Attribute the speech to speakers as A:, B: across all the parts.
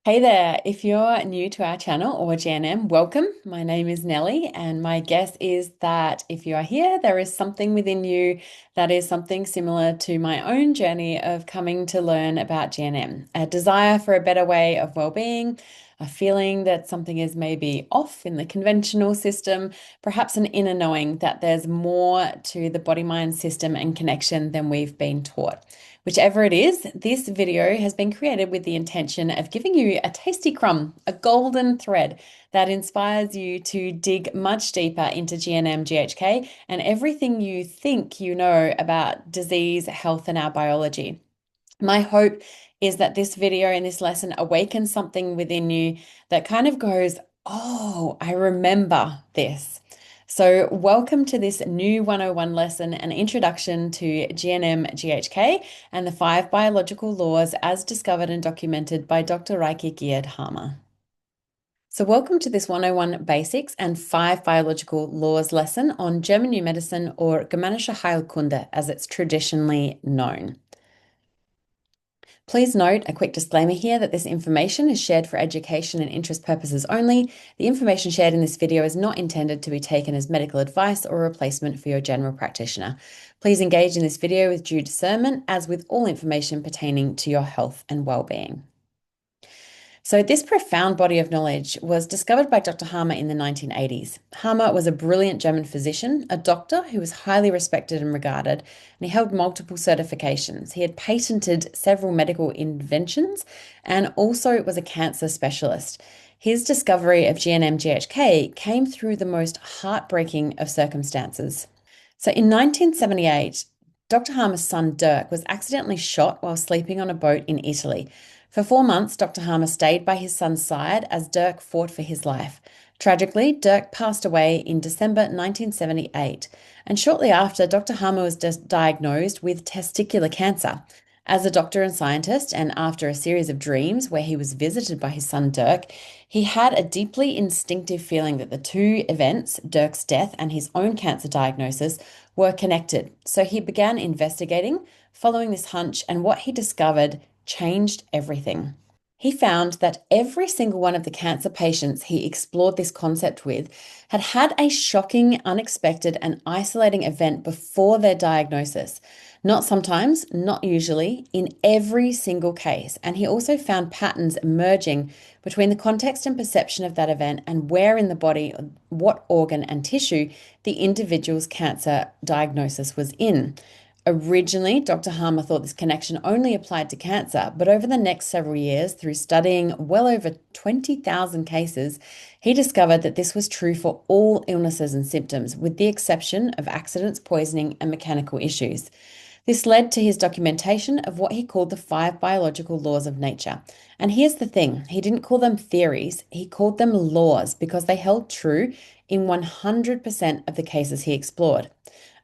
A: Hey there, if you're new to our channel or GNM, welcome. My name is Nellie, and my guess is that if you are here, there is something within you that is something similar to my own journey of coming to learn about GNM, a desire for a better way of well-being, a feeling that something is maybe off in the conventional system, perhaps an inner knowing that there's more to the body-mind system and connection than we've been taught. Whichever it is, this video has been created with the intention of giving you a tasty crumb, a golden thread that inspires you to dig much deeper into GNM GHK and everything you think you know about disease, health, and our biology. My hope is that this video and this lesson awakens something within you that kind of goes, oh, I remember this. So, welcome to this new 101 lesson, an introduction to GNM GHK and the five biological laws as discovered and documented by Dr. Ryke Geerd Hamer. So, welcome to this 101 Basics and five biological laws lesson on German New Medicine, or Germanische Heilkunde as it's traditionally known. Please note a quick disclaimer here that this information is shared for education and interest purposes only. The information shared in this video is not intended to be taken as medical advice or a replacement for your general practitioner. Please engage in this video with due discernment, as with all information pertaining to your health and well-being. So, this profound body of knowledge was discovered by Dr. Hamer in the 1980s. Hamer was a brilliant German physician, a doctor who was highly respected and regarded, and he held multiple certifications. He had patented several medical inventions and also was a cancer specialist. His discovery of GNM-GHK came through the most heartbreaking of circumstances. So, in 1978, Dr. Hamer's son Dirk was accidentally shot while sleeping on a boat in Italy. For 4 months, Dr. Hamer stayed by his son's side as Dirk fought for his life. Tragically, Dirk passed away in December 1978, and shortly after, Dr. Hamer was diagnosed with testicular cancer. As a doctor and scientist, and after a series of dreams where he was visited by his son Dirk, he had a deeply instinctive feeling that the two events, Dirk's death and his own cancer diagnosis, were connected. So he began investigating, following this hunch, and what he discovered changed everything. He found that every single one of the cancer patients he explored this concept with had had a shocking, unexpected, and isolating event before their diagnosis. Not sometimes, not usually, in every single case. And he also found patterns emerging between the context and perception of that event and where in the body, what organ and tissue the individual's cancer diagnosis was in. Originally, Dr. Hamer thought this connection only applied to cancer, but over the next several years, through studying well over 20,000 cases, he discovered that this was true for all illnesses and symptoms, with the exception of accidents, poisoning, and mechanical issues. This led to his documentation of what he called the five biological laws of nature. And here's the thing, he didn't call them theories, he called them laws because they held true in 100% of the cases he explored.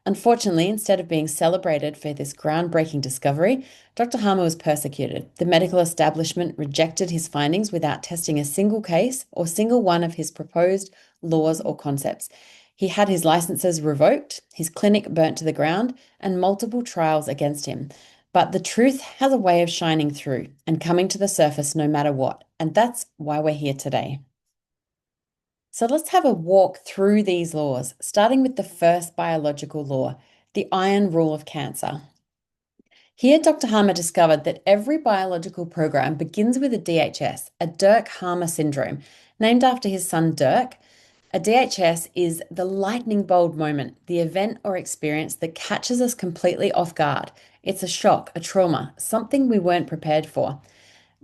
A: Unfortunately, instead of being celebrated for this groundbreaking discovery, Dr. Hamer was persecuted. The medical establishment rejected his findings without testing a single case or single one of his proposed laws or concepts. He had his licenses revoked, his clinic burnt to the ground, and multiple trials against him. But the truth has a way of shining through and coming to the surface no matter what, and that's why we're here today. So let's have a walk through these laws, starting with the first biological law, the iron rule of cancer. Here, Dr. Hamer discovered that every biological program begins with a DHS, a Dirk-Hamer syndrome, named after his son Dirk. A DHS is the lightning bolt moment, the event or experience that catches us completely off guard. It's a shock, a trauma, something we weren't prepared for.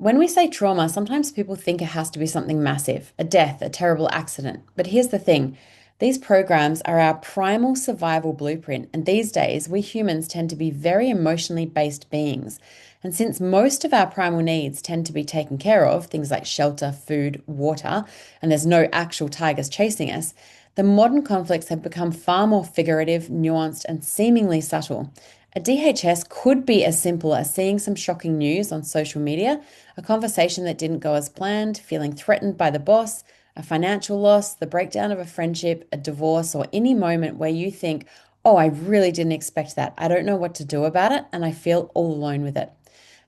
A: When we say trauma, sometimes people think it has to be something massive, a death, a terrible accident. But here's the thing, these programs are our primal survival blueprint, and these days we humans tend to be very emotionally based beings. And since most of our primal needs tend to be taken care of, things like shelter, food, water, and there's no actual tigers chasing us, the modern conflicts have become far more figurative, nuanced, and seemingly subtle. A DHS could be as simple as seeing some shocking news on social media, a conversation that didn't go as planned, feeling threatened by the boss, a financial loss, the breakdown of a friendship, a divorce, or any moment where you think, oh, I really didn't expect that. I don't know what to do about it, and I feel all alone with it.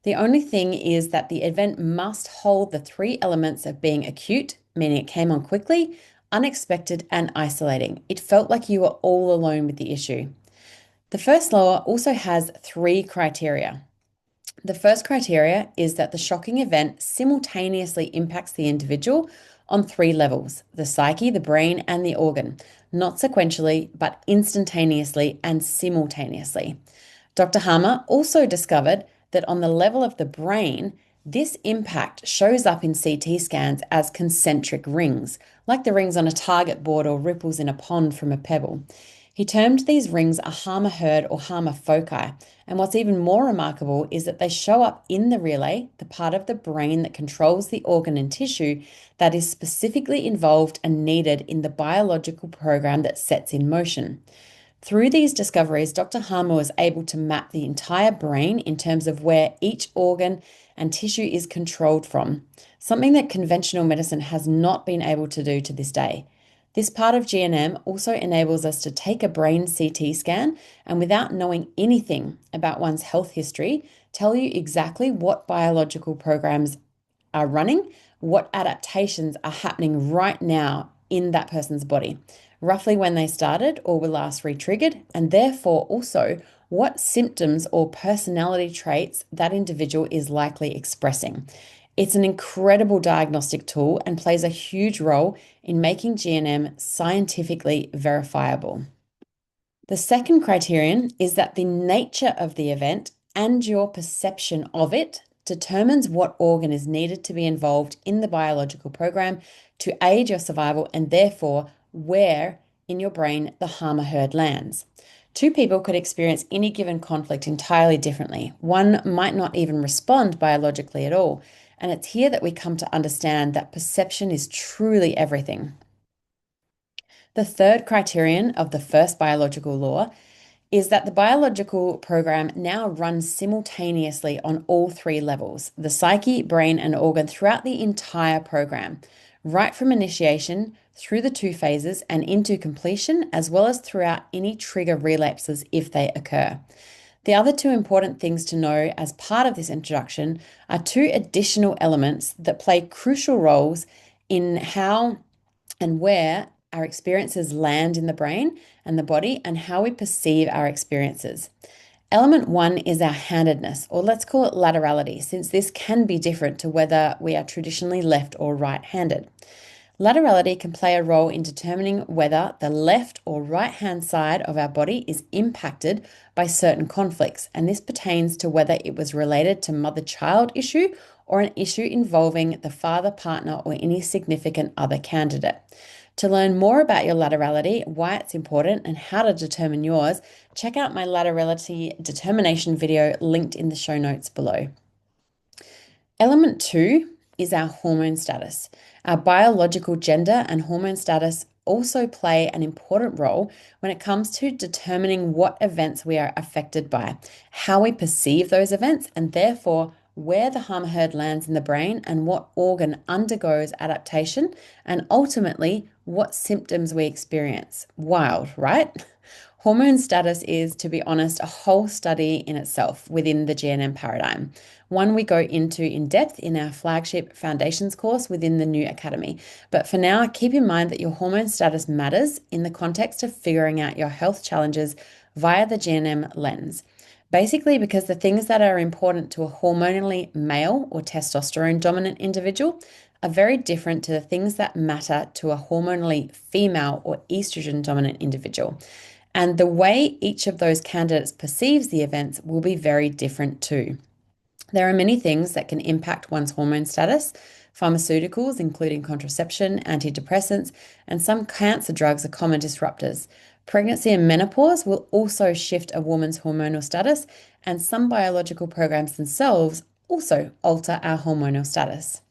A: The only thing is that the event must hold the three elements of being acute, meaning it came on quickly, unexpected, and isolating. It felt like you were all alone with the issue. The first law also has three criteria. The first criteria is that the shocking event simultaneously impacts the individual on three levels: the psyche, the brain, and the organ, not sequentially, but instantaneously and simultaneously. Dr. Hamer also discovered that on the level of the brain, this impact shows up in CT scans as concentric rings, like the rings on a target board or ripples in a pond from a pebble. He termed these rings a Hamer herd or Hamer foci. And what's even more remarkable is that they show up in the relay, the part of the brain that controls the organ and tissue that is specifically involved and needed in the biological program that sets in motion. Through these discoveries, Dr. Hamer was able to map the entire brain in terms of where each organ and tissue is controlled from, something that conventional medicine has not been able to do to this day. This part of GNM also enables us to take a brain CT scan and, without knowing anything about one's health history, tell you exactly what biological programs are running, what adaptations are happening right now in that person's body, roughly when they started or were last re-triggered, and therefore also what symptoms or personality traits that individual is likely expressing. It's an incredible diagnostic tool and plays a huge role in making GNM scientifically verifiable. The second criterion is that the nature of the event and your perception of it determines what organ is needed to be involved in the biological program to aid your survival, and therefore where in your brain the Hamer herd lands. Two people could experience any given conflict entirely differently. One might not even respond biologically at all. And it's here that we come to understand that perception is truly everything. The third criterion of the first biological law is that the biological program now runs simultaneously on all three levels: the psyche, brain, and organ throughout the entire program, right from initiation through the two phases and into completion, as well as throughout any trigger relapses if they occur. The other two important things to know as part of this introduction are two additional elements that play crucial roles in how and where our experiences land in the brain and the body and how we perceive our experiences. Element one is our handedness, or let's call it laterality, since this can be different to whether we are traditionally left or right-handed. Laterality can play a role in determining whether the left or right-hand side of our body is impacted by certain conflicts, and this pertains to whether it was related to mother-child issue or an issue involving the father, partner, or any significant other candidate. To learn more about your laterality, why it's important, and how to determine yours, check out my laterality determination video linked in the show notes below. Element two is our hormone status. Our biological gender and hormone status also play an important role when it comes to determining what events we are affected by, how we perceive those events, and therefore where the Hamer herd lands in the brain and what organ undergoes adaptation, and ultimately what symptoms we experience. Wild, right? Hormone status is, to be honest, a whole study in itself within the GNM paradigm, one we go into in depth in our flagship foundations course within the new academy. But for now, keep in mind that your hormone status matters in the context of figuring out your health challenges via the GNM lens. Basically, because the things that are important to a hormonally male or testosterone dominant individual are very different to the things that matter to a hormonally female or estrogen dominant individual. And the way each of those candidates perceives the events will be very different too. There are many things that can impact one's hormone status. Pharmaceuticals, including contraception, antidepressants, and some cancer drugs are common disruptors. Pregnancy and menopause will also shift a woman's hormonal status, and some biological programs themselves also alter our hormonal status.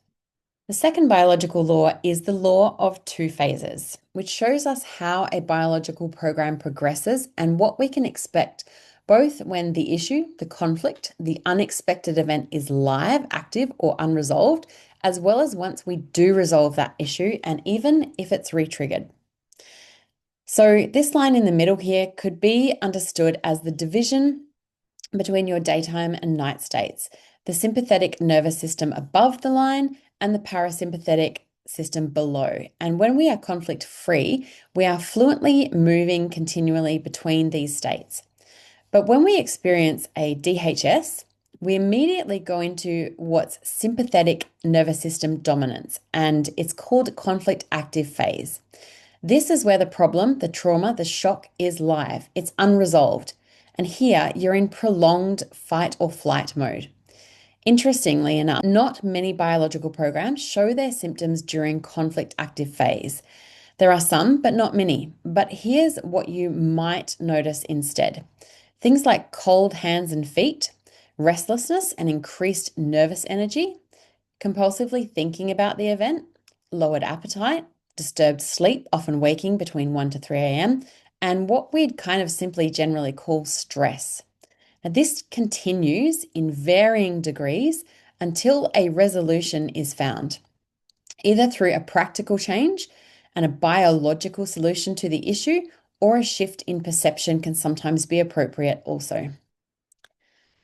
A: The second biological law is the law of two phases, which shows us how a biological program progresses and what we can expect, both when the issue, the conflict, the unexpected event is live, active, or unresolved, as well as once we do resolve that issue and even if it's re-triggered. So this line in the middle here could be understood as the division between your daytime and night states. the sympathetic nervous system above the line, and the parasympathetic system below. And when we are conflict free, we are fluently moving continually between these states. But when we experience a DHS, we immediately go into what's sympathetic nervous system dominance, and it's called conflict active phase. This is where the problem, the trauma, the shock is live. It's unresolved. And here you're in prolonged fight or flight mode. Interestingly enough, not many biological programs show their symptoms during conflict active phase. There are some, but not many. But here's what you might notice instead. Things like cold hands and feet, restlessness and increased nervous energy, compulsively thinking about the event, lowered appetite, disturbed sleep, often waking between 1 to 3 a.m., and what we'd kind of simply generally call stress. Now, this continues in varying degrees until a resolution is found, either through a practical change and a biological solution to the issue, or a shift in perception can sometimes be appropriate also.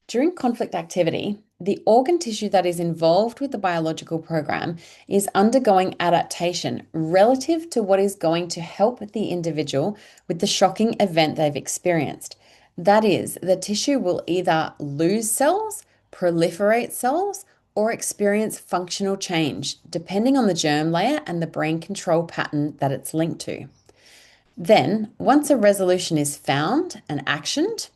A: During conflict activity, the organ tissue that is involved with the biological program is undergoing adaptation relative to what is going to help the individual with the shocking event they've experienced. That is, the tissue will either lose cells, proliferate cells, or experience functional change, depending on the germ layer and the brain control pattern that it's linked to. Then, once a resolution is found and actioned,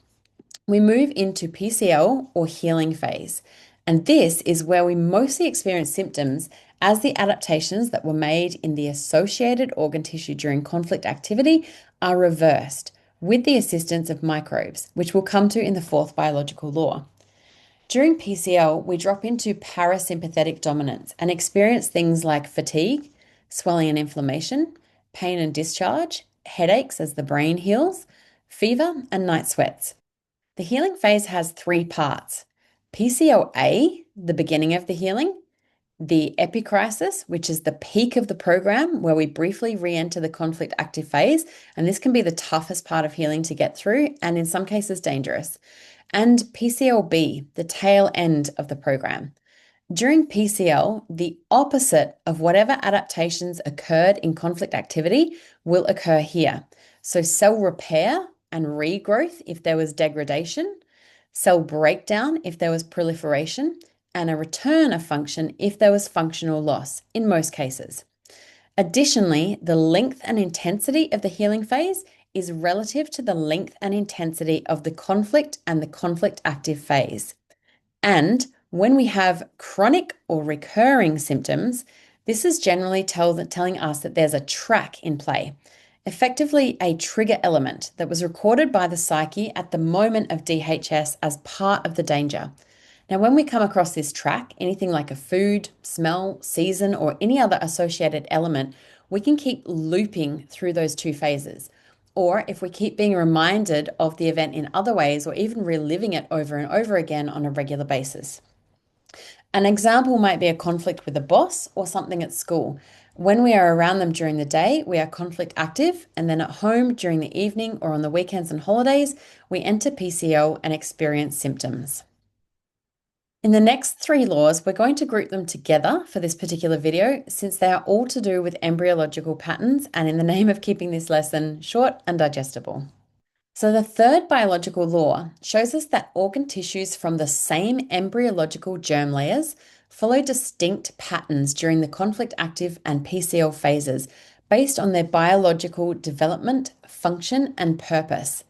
A: we move into PCL or healing phase. And this is where we mostly experience symptoms as the adaptations that were made in the associated organ tissue during conflict activity are reversed with the assistance of microbes, which we'll come to in the fourth biological law. During PCL, we drop into parasympathetic dominance and experience things like fatigue, swelling and inflammation, pain and discharge, headaches as the brain heals, fever, and night sweats. The healing phase has 3 parts. PCLA, the beginning of the healing, the epicrisis, which is the peak of the program where we briefly re-enter the conflict active phase, and this can be the toughest part of healing to get through and in some cases dangerous, and PCLB, the tail end of the program. During PCL, the opposite of whatever adaptations occurred in conflict activity will occur here. So cell repair and regrowth if there was degradation, cell breakdown if there was proliferation, and a return of function if there was functional loss in most cases. Additionally, the length and intensity of the healing phase is relative to the length and intensity of the conflict and the conflict active phase. And when we have chronic or recurring symptoms, this is generally telling us that there's a track in play, effectively a trigger element that was recorded by the psyche at the moment of DHS as part of the danger. Now, when we come across this track, anything like a food, smell, season, or any other associated element, we can keep looping through those 2 phases. Or if we keep being reminded of the event in other ways, or even reliving it over and over again on a regular basis. An example might be a conflict with a boss or something at school. When we are around them during the day, we are conflict active, and then at home during the evening or on the weekends and holidays, we enter PCL and experience symptoms. In the next 3 laws, we're going to group them together for this particular video since they are all to do with embryological patterns and in the name of keeping this lesson short and digestible. So the third biological law shows us that organ tissues from the same embryological germ layers follow distinct patterns during the conflict active and PCL phases based on their biological development, function, and purpose.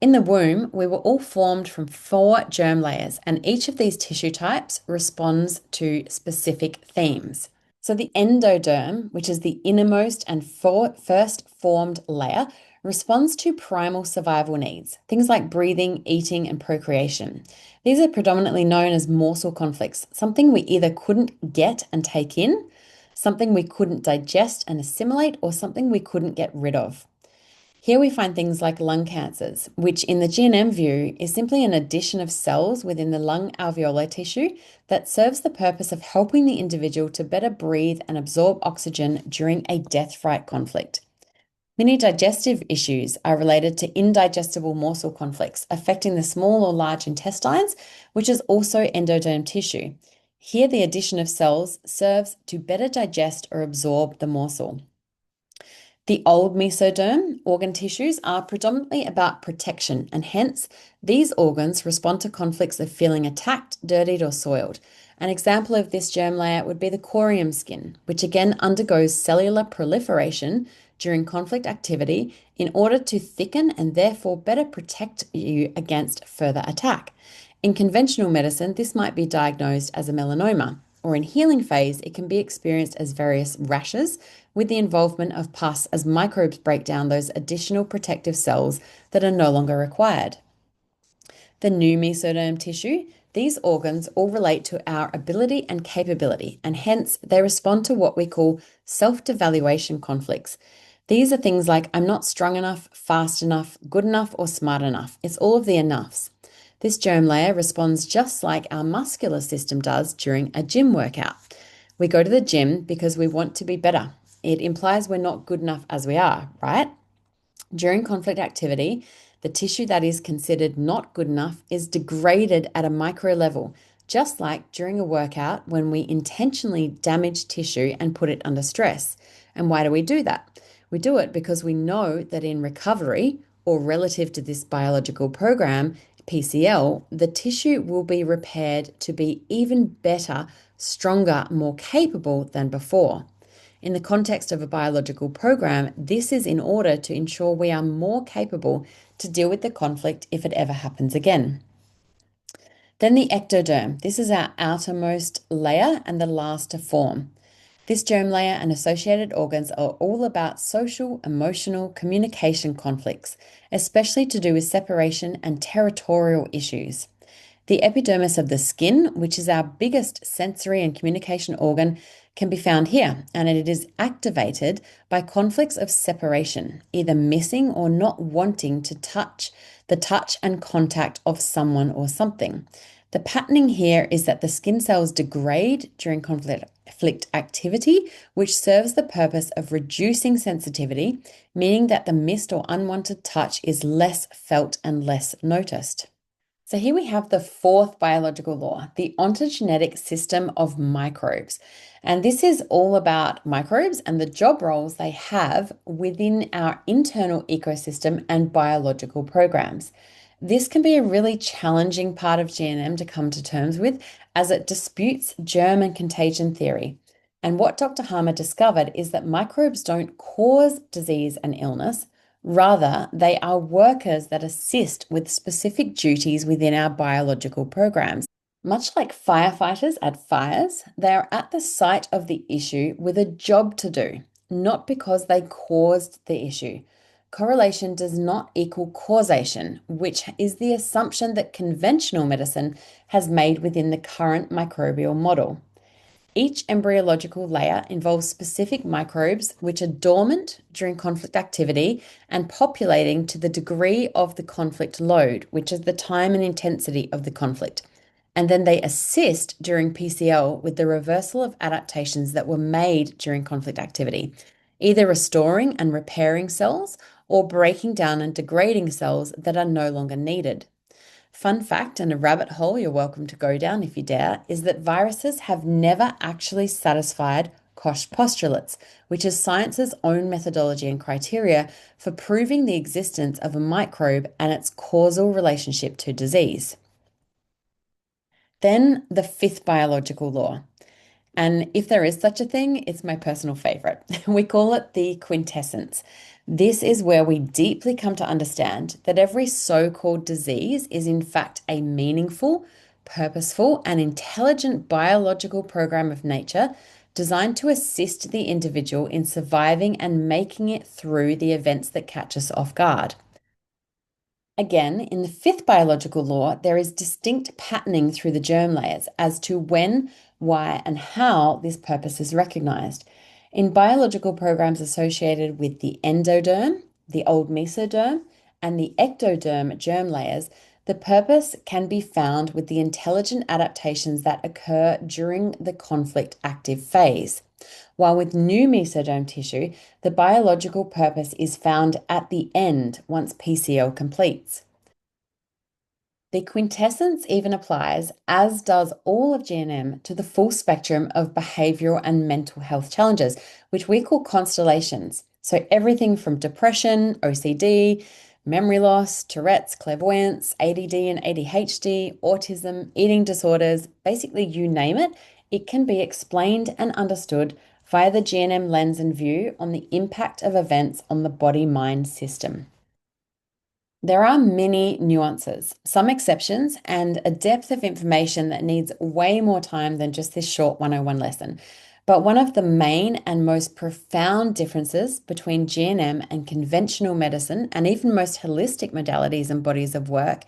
A: In the womb, we were all formed from 4 germ layers, and each of these tissue types responds to specific themes. So the endoderm, which is the innermost and first formed layer, responds to primal survival needs, things like breathing, eating, and procreation. These are predominantly known as morsel conflicts, something we either couldn't get and take in, something we couldn't digest and assimilate, or something we couldn't get rid of. Here we find things like lung cancers, which in the GNM view is simply an addition of cells within the lung alveolar tissue that serves the purpose of helping the individual to better breathe and absorb oxygen during a death-fright conflict. Many digestive issues are related to indigestible morsel conflicts affecting the small or large intestines, which is also endoderm tissue. Here, the addition of cells serves to better digest or absorb the morsel. The old mesoderm organ tissues are predominantly about protection, and hence these organs respond to conflicts of feeling attacked, dirtied, or soiled. An example of this germ layer would be the corium skin, which again undergoes cellular proliferation during conflict activity in order to thicken and therefore better protect you against further attack. In conventional medicine, this might be diagnosed as a melanoma, or in healing phase, it can be experienced as various rashes with the involvement of pus as microbes break down those additional protective cells that are no longer required. The new mesoderm tissue, these organs all relate to our ability and capability, and hence they respond to what we call self-devaluation conflicts. These are things like I'm not strong enough, fast enough, good enough, or smart enough. It's all of the enoughs. This germ layer responds just like our muscular system does during a gym workout. We go to the gym because we want to be better. It implies we're not good enough as we are, right? During conflict activity, the tissue that is considered not good enough is degraded at a micro level, just like during a workout when we intentionally damage tissue and put it under stress. And why do we do that? We do it because we know that in recovery, or relative to this biological program, PCL, the tissue will be repaired to be even better, stronger, more capable than before. In the context of a biological program, this is in order to ensure we are more capable to deal with the conflict if it ever happens again. Then the ectoderm. This is our outermost layer and the last to form. This germ layer and associated organs are all about social, emotional, communication conflicts, especially to do with separation and territorial issues. The epidermis of the skin, which is our biggest sensory and communication organ, can be found here, and it is activated by conflicts of separation, either missing or not wanting to touch the touch and contact of someone or something. The patterning here is that the skin cells degrade during conflict activity, which serves the purpose of reducing sensitivity, meaning that the missed or unwanted touch is less felt and less noticed. So here we have the fourth biological law, the ontogenetic system of microbes. And this is all about microbes and the job roles they have within our internal ecosystem and biological programs. This can be a really challenging part of GNM to come to terms with as it disputes germ and contagion theory. And what Dr. Hamer discovered is that microbes don't cause disease and illness. Rather, they are workers that assist with specific duties within our biological programs. Much like firefighters at fires, they are at the site of the issue with a job to do, not because they caused the issue. Correlation does not equal causation, which is the assumption that conventional medicine has made within the current microbial model. Each embryological layer involves specific microbes which are dormant during conflict activity and populating to the degree of the conflict load, which is the time and intensity of the conflict. And then they assist during PCL with the reversal of adaptations that were made during conflict activity, either restoring and repairing cells or breaking down and degrading cells that are no longer needed. Fun fact, and a rabbit hole you're welcome to go down if you dare, is that viruses have never actually satisfied Koch postulates, which is science's own methodology and criteria for proving the existence of a microbe and its causal relationship to disease. Then the fifth biological law. And if there is such a thing, it's my personal favorite. We call it the quintessence. This is where we deeply come to understand that every so-called disease is in fact a meaningful, purposeful, and intelligent biological program of nature designed to assist the individual in surviving and making it through the events that catch us off guard. Again, in the fifth biological law, there is distinct patterning through the germ layers as to when, why, and how this purpose is recognized. In biological programs associated with the endoderm, the old mesoderm, and the ectoderm germ layers, The purpose can be found with the intelligent adaptations that occur during the conflict active phase. While with new mesoderm tissue, the biological purpose is found at the end once PCL completes. The quintessence even applies, as does all of GNM, to the full spectrum of behavioral and mental health challenges, which we call constellations. So everything from depression, OCD, memory loss, Tourette's, clairvoyance, ADD and ADHD, autism, eating disorders, basically you name it, it can be explained and understood via the GNM lens and view on the impact of events on the body-mind system. There are many nuances, some exceptions, and a depth of information that needs way more time than just this short 101 lesson. But one of the main and most profound differences between GNM and conventional medicine, and even most holistic modalities and bodies of work,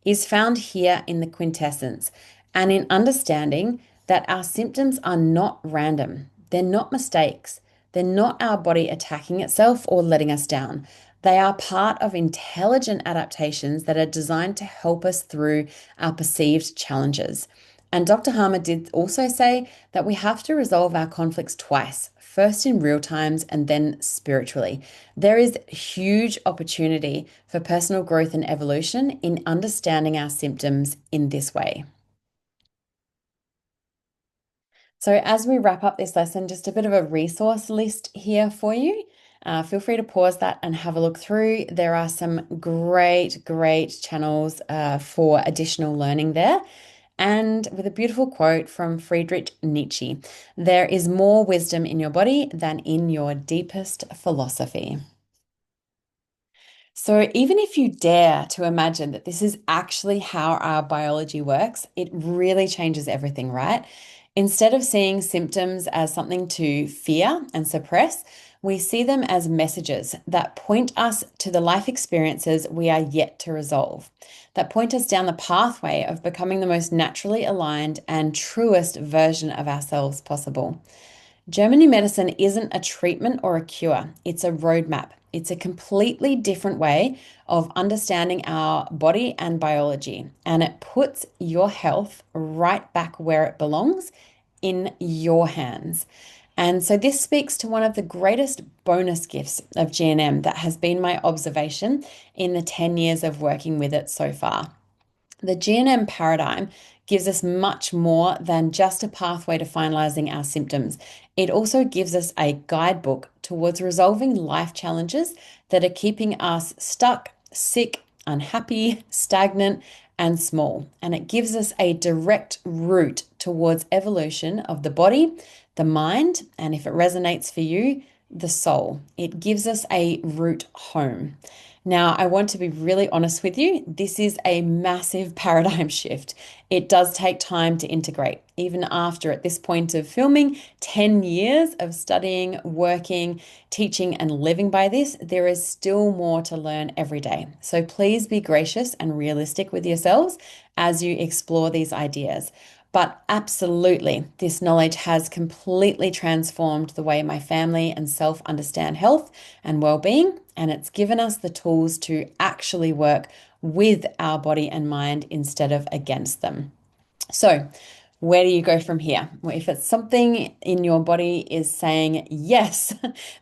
A: is found here in the quintessence and in understanding that our symptoms are not random. They're not mistakes. They're not our body attacking itself or letting us down. They are part of intelligent adaptations that are designed to help us through our perceived challenges. And Dr. Hamer did also say that we have to resolve our conflicts twice, first in real times and then spiritually. There is huge opportunity for personal growth and evolution in understanding our symptoms in this way. So, as we wrap up this lesson, just a bit of a resource list here for you. Feel free to pause that and have a look through. There are some great channels for additional learning there. And with a beautiful quote from Friedrich Nietzsche, there is more wisdom in your body than in your deepest philosophy. So, even if you dare to imagine that this is actually how our biology works, it really changes everything, right? Instead of seeing symptoms as something to fear and suppress, we see them as messages that point us to the life experiences we are yet to resolve, that point us down the pathway of becoming the most naturally aligned and truest version of ourselves possible. Germany medicine isn't a treatment or a cure, it's a roadmap. It's a completely different way of understanding our body and biology, and it puts your health right back where it belongs in your hands. And so, this speaks to one of the greatest bonus gifts of GNM that has been my observation in the 10 years of working with it so far. The GNM paradigm gives us much more than just a pathway to finalizing our symptoms. It also gives us a guidebook towards resolving life challenges that are keeping us stuck, sick, unhappy, stagnant, and small. And it gives us a direct route towards evolution of the body, the mind, and if it resonates for you, the soul. It gives us a route home. Now, I want to be really honest with you. This is a massive paradigm shift. It does take time to integrate. Even after, at this point of filming, 10 years of studying, working, teaching, and living by this, there is still more to learn every day. So please be gracious and realistic with yourselves as you explore these ideas. But absolutely, this knowledge has completely transformed the way my family and self understand health and well-being, and it's given us the tools to actually work with our body and mind instead of against them. So, where do you go from here? Well, if it's something in your body is saying, yes,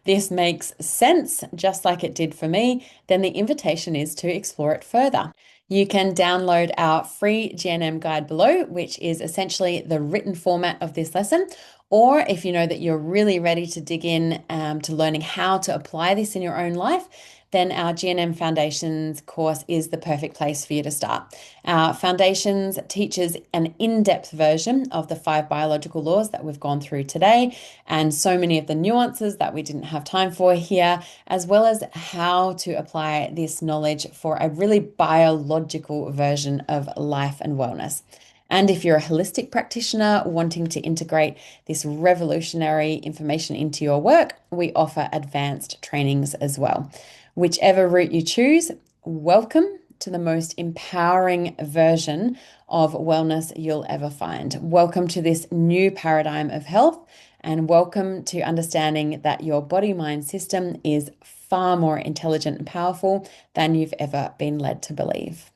A: this makes sense, just like it did for me, then the invitation is to explore it further. You can download our free GNM guide below, which is essentially the written format of this lesson. Or if you know that you're really ready to dig in to learning how to apply this in your own life, then our GNM Foundations course is the perfect place for you to start. Our Foundations teaches an in-depth version of the 5 biological laws that we've gone through today, and so many of the nuances that we didn't have time for here, as well as how to apply this knowledge for a really biological version of life and wellness. And if you're a holistic practitioner wanting to integrate this revolutionary information into your work, we offer advanced trainings as well. Whichever route you choose, welcome to the most empowering version of wellness you'll ever find. Welcome to this new paradigm of health, and welcome to understanding that your body-mind system is far more intelligent and powerful than you've ever been led to believe.